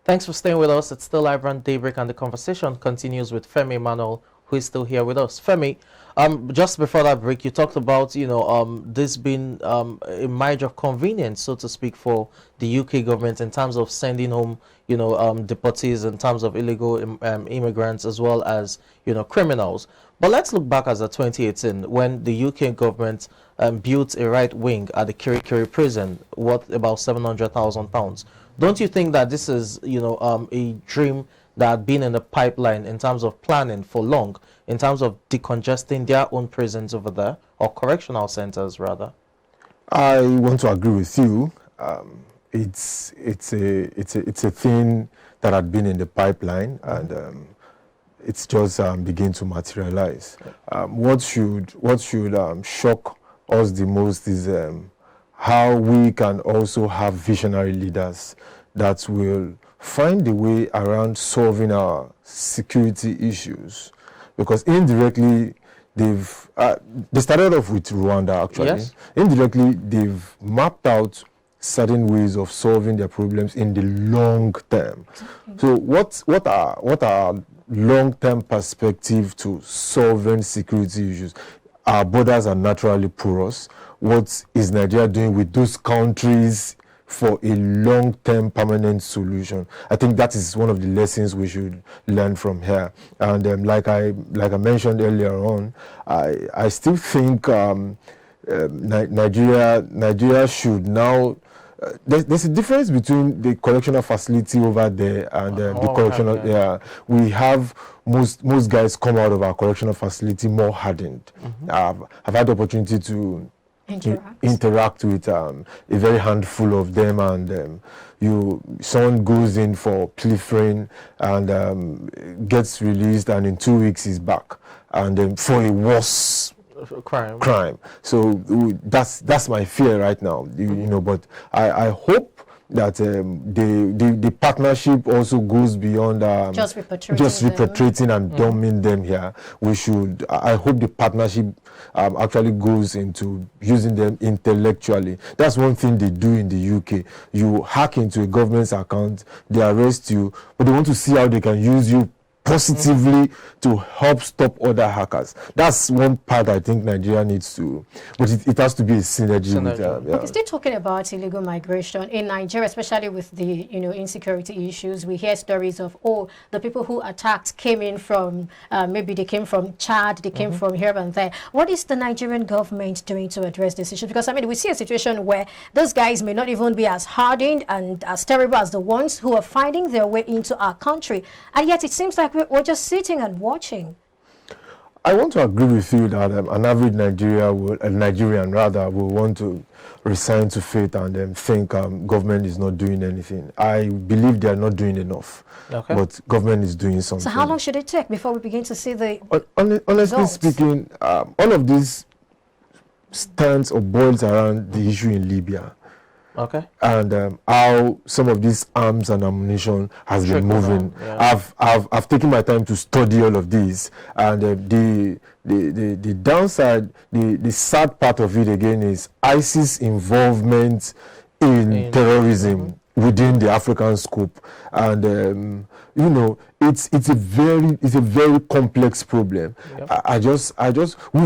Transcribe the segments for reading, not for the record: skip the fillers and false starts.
Thanks for staying with us. It's still iBrand Daybreak, and the conversation continues with Femi Emmanuel, who is still here with us. Femi, just before that break, you talked about, this being a marriage of convenience, so to speak, for the UK government in terms of sending home, deportees, in terms of illegal immigrants, as well as, criminals. But let's look back as at 2018, when the UK government built a right wing at the Kirikiri prison, worth about £700,000. Don't you think that this is, a dream that had been in the pipeline in terms of planning for long, in terms of decongesting their own prisons over there, or correctional centers rather? I want to agree with you. It's a thing that had been in the pipeline, and it's just begin to materialize. What should shock us the most is how we can also have visionary leaders that will find a way around solving our security issues, because indirectly they started off with Rwanda actually. Yes. Indirectly they've mapped out certain ways of solving their problems in the long term. So what are long-term perspective to solving security issues? Our borders are naturally porous. What is Nigeria doing with those countries for a long-term permanent solution? I think that is one of the lessons we should learn from here. And like I mentioned earlier on, I still think Nigeria should now. There's a difference between the correctional facility over there and the correctional. Yeah, we have most guys come out of our correctional facility more hardened. I've had the opportunity to interact with a very handful of them, and someone goes in for pilfering and gets released, and in 2 weeks he's back, and for a worse crime. So that's my fear right now, but I hope that the partnership also goes beyond just repatriating and dumping them here. I hope the partnership actually goes into using them intellectually. That's one thing they do in the UK. You hack into a government's account, they arrest you, but they want to see how they can use you positively to help stop other hackers. That's one part I think Nigeria needs to, but it has to be a synergy. With Okay, still talking about illegal migration in Nigeria, especially with the insecurity issues. We hear stories of the people who attacked came in from maybe they came from Chad, they came from here and there. What is the Nigerian government doing to address this issue? Because we see a situation where those guys may not even be as hardened and as terrible as the ones who are finding their way into our country, and yet it seems like we're just sitting and watching. I want to agree with you that an average Nigerian will want to resign to fate and think government is not doing anything. I believe they are not doing enough, but government is doing something. So how long should it take before we begin to see the honestly speaking, all of this stands or boils around the issue in Libya. Okay. And how some of these arms and ammunition has been moving. I've taken my time to study all of these, and the downside, the sad part of it again is ISIS involvement in terrorism within the African scope, and it's a very complex problem. Yep. We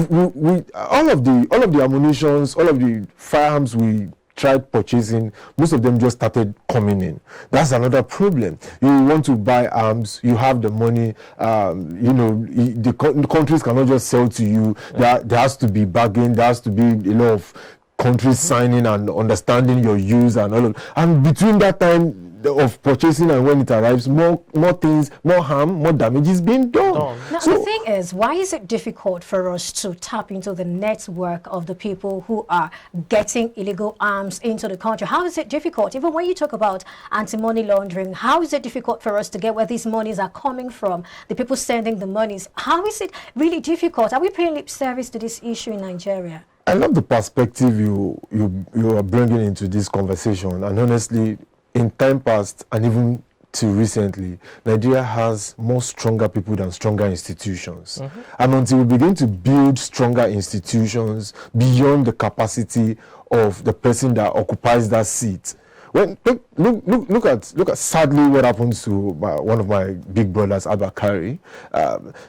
all of the ammunitions, all of the firearms we tried purchasing, most of them just started coming in. That's another problem. You want to buy arms, you have the money, the countries cannot just sell to you. There has to be bargain, there has to be a lot of countries signing and understanding your use and all of, and between that time of purchasing and when it arrives, more things, more harm, more damage is being done. Now, the thing is, why is it difficult for us to tap into the network of the people who are getting illegal arms into the country? How is it difficult? Even when you talk about anti-money laundering, how is it difficult for us to get where these monies are coming from, the people sending the monies? How is it really difficult? Are we paying lip service to this issue in Nigeria? I love the perspective you are bringing into this conversation, and honestly, in time past and even till recently, Nigeria has more stronger people than stronger institutions. And until we begin to build stronger institutions beyond the capacity of the person that occupies that seat, Look at sadly what happens to one of my big brothers, Abakari.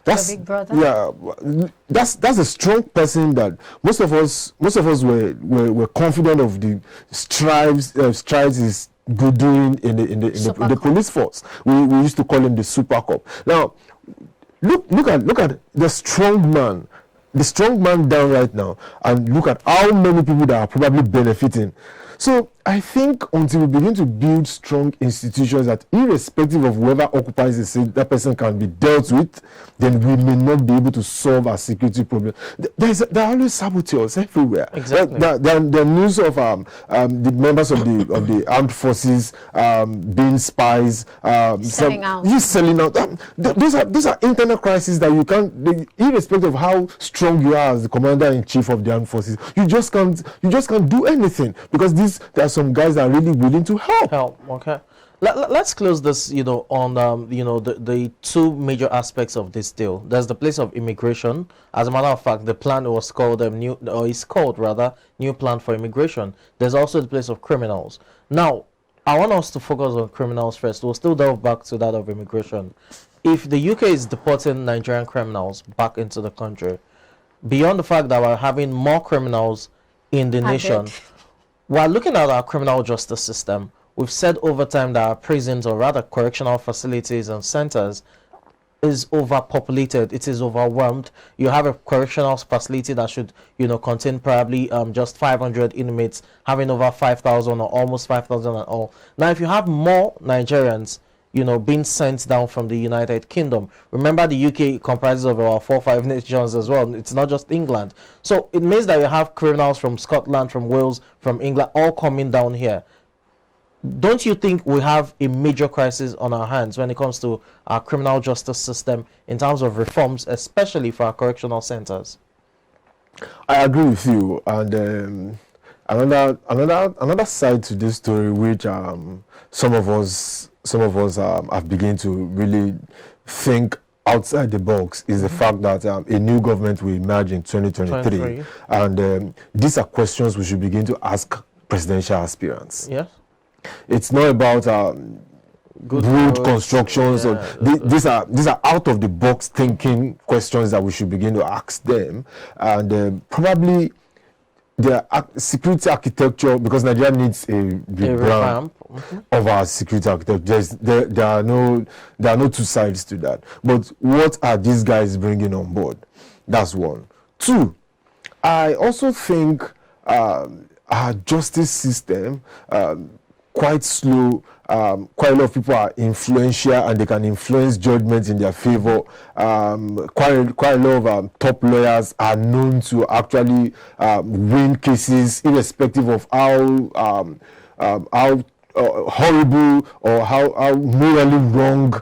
That's Your big brother? Yeah, that's a strong person that most of us were confident of the strides is good doing in the police force. We used to call him the Super Cop. Now, look at the strong man down right now, and look at how many people that are probably benefiting. So I think until we begin to build strong institutions that, irrespective of whoever occupies the seat, that person can be dealt with, then we may not be able to solve our security problem. There are always saboteurs everywhere. Exactly. The news of the members of the armed forces being spies, selling out. Those are internal crises that you can't, irrespective of how strong you are as the commander-in-chief of the armed forces, you just can't do anything, because there are some guys that are really willing to help. Okay. Let's close this, on the two major aspects of this deal. There's the place of immigration. As a matter of fact, the plan was called new plan for immigration. There's also the place of criminals. Now, I want us to focus on criminals first. We'll still delve back to that of immigration. If the UK is deporting Nigerian criminals back into the country, beyond the fact that we're having more criminals in the nation, while looking at our criminal justice system, we've said over time that our prisons, or rather correctional facilities and centers, is overpopulated. It is overwhelmed. You have a correctional facility that should, contain probably just 500 inmates, having over 5,000 or almost 5,000 and all. Now, if you have more Nigerians, being sent down from the United Kingdom. Remember, the UK comprises of about 4 or 5 nations as well. It's not just England. So it means that you have criminals from Scotland, from Wales, from England, all coming down here. Don't you think we have a major crisis on our hands when it comes to our criminal justice system in terms of reforms, especially for our correctional centers? I agree with you. And another side to this story, which some of us have begun to really think outside the box, is the fact that a new government will emerge in 2023. And these are questions we should begin to ask presidential aspirants. Yes. It's not about good constructions. Yeah. Or these are out of the box thinking questions that we should begin to ask them. And probably the security architecture, because Nigeria needs a rebrand of our security architecture. There are no two sides to that. But what are these guys bringing on board? That's one. Two, I also think our justice system quite slow. Quite a lot of people are influential and they can influence judgments in their favor. Quite a lot of top lawyers are known to actually win cases, irrespective of how horrible or how morally wrong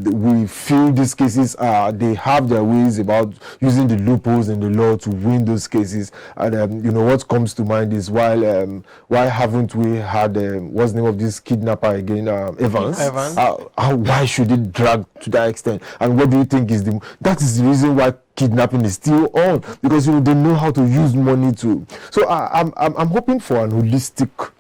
we feel these cases are. They have their ways about using the loopholes in the law to win those cases. And what comes to mind is why haven't we had what's the name of this kidnapper again, Evans? Why should it drag to that extent? And what do you think is that is the reason why kidnapping is still on, because they know how to use money to. So I'm hoping for an holistic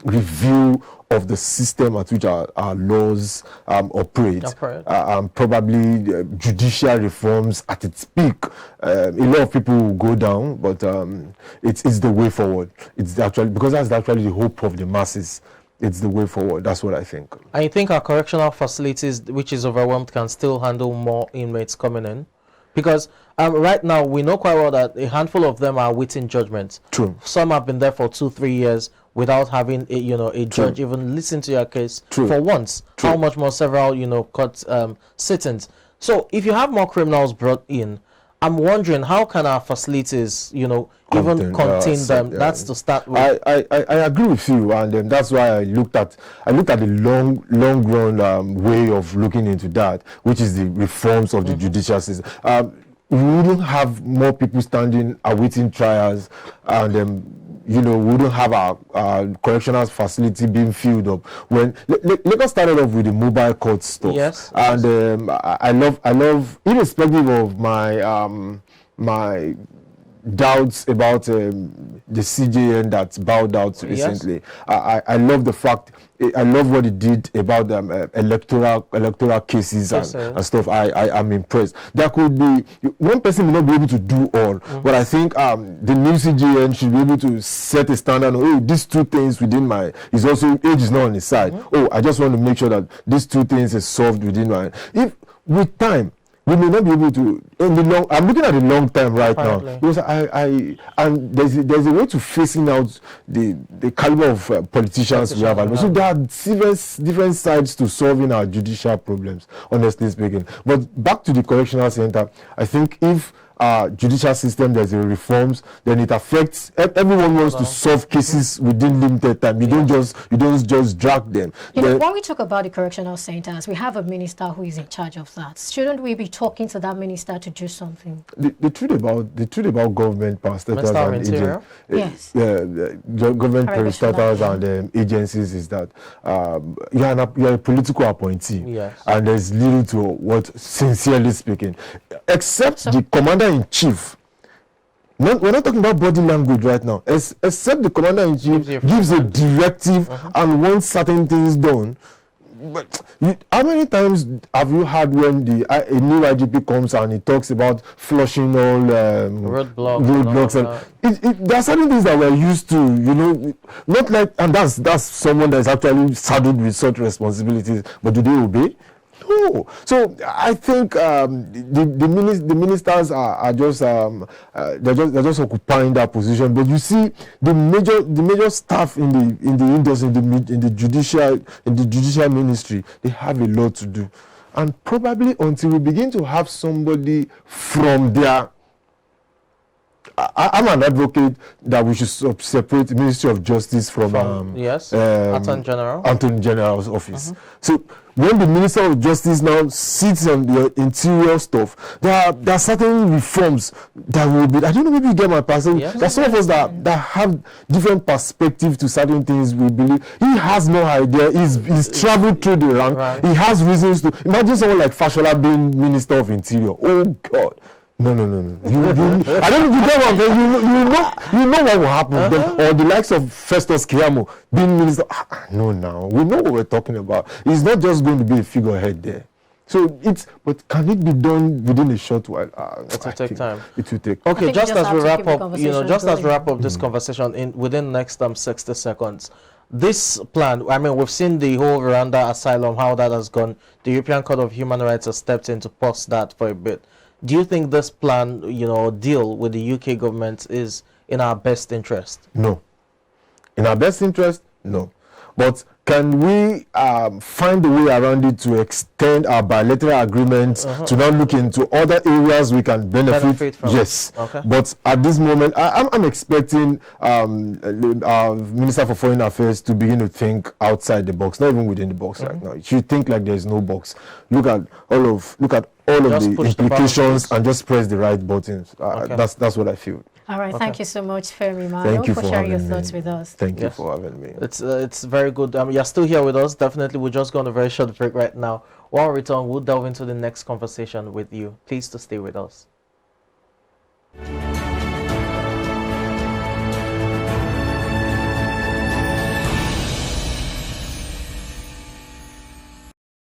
review of the system at which our laws operate. Probably judicial reforms at its peak. A lot of people will go down, but it's the way forward. It's actually, because that's actually the hope of the masses. It's the way forward. That's what I think. I think our correctional facilities, which is overwhelmed, can still handle more inmates coming in. Because right now, we know quite well that a handful of them are awaiting judgment. True. Some have been there for 2-3 years without having a judge even listen to your case for once. True. How much more several court sittings. So if you have more criminals brought in, I'm wondering, how can our facilities even contain them? Yeah. That's to start with. I agree with you, and that's why I looked at the long run way of looking into that, which is the reforms of the judicial system. We wouldn't have more people standing awaiting trials, and we wouldn't have our correctional facility being filled up. When let us start off with the mobile court stuff. Yes. And I love, irrespective of my doubts about the CJN that bowed out recently. I love the fact. I love what he did about electoral cases and stuff. I am impressed. There could be one person may not be able to do all, but I think the new CJN should be able to set a standard. Oh, these two things within my is also age is not on his side. Oh, I just want to make sure that these two things is solved within my. If with time we may not be able to in the long. I'm looking at the long term right now because and there's a way to phasing out the caliber of politicians we have. So there are different sides to solving our judicial problems, honestly speaking. But back to the correctional center, I think if judicial system there's a reforms, then it affects everyone wants to solve cases within limited time. You don't just drag them. You know, when we talk about the correctional centers, we have a minister who is in charge of that. Shouldn't we be talking to that minister to do something? The truth about government parastatals and government parastatals and agencies is that you're a political appointee, and there's little to what, sincerely speaking, except the commander-in-chief. We're not talking about body language right now. Except the commander-in-chief gives a directive and wants certain things done. But how many times have you had when a new IGP comes and he talks about flushing all roadblocks and there are certain things that we're used to, not like, and that's someone that's actually saddled with such responsibilities, but do they obey? No. So I think the ministers are just they're just occupying that position. But you see, the major staff in the industry, in the judicial ministry, they have a lot to do, and probably until we begin to have somebody from there. I'm an advocate that we should separate the Ministry of Justice from Attorney General's office. So when the Minister of Justice now sits on the interior stuff, there are certain reforms that will be. I don't know, maybe you get my person. There are some of us that have different perspective to certain things. We believe he has no idea. He's traveled through the rank. He has reasons to. Imagine someone like Fashola being Minister of Interior. Oh God. No. I don't know if you get one, but you know what will happen then, or the likes of Festus Keyamo being minister. No, we know what we're talking about. It's not just going to be a figurehead there. So but can it be done within a short while? It will take time. It will take. Okay, just as we wrap up, this conversation within the next 60 seconds. This plan, I mean, we've seen the whole Rwanda asylum, how that has gone. The European Court of Human Rights has stepped in to pause that for a bit. Do you think this plan, deal with the UK government is in our best interest? No. In our best interest? No. But can we find a way around it to extend our bilateral agreements to now look into other areas we can benefit from? Yes. Okay. But at this moment, I'm expecting our Minister for Foreign Affairs to begin to think outside the box, not even within the box right now. She think like there's no box. Look at all of the implications and just press the right buttons. That's what I feel. All right, thank you so much, Femi Mano, for sharing your thoughts with us. Thank you for having me. It's very good. You're still here with us. Definitely, we're just going on a very short break right now. When we return, we'll delve into the next conversation with you. Please to stay with us.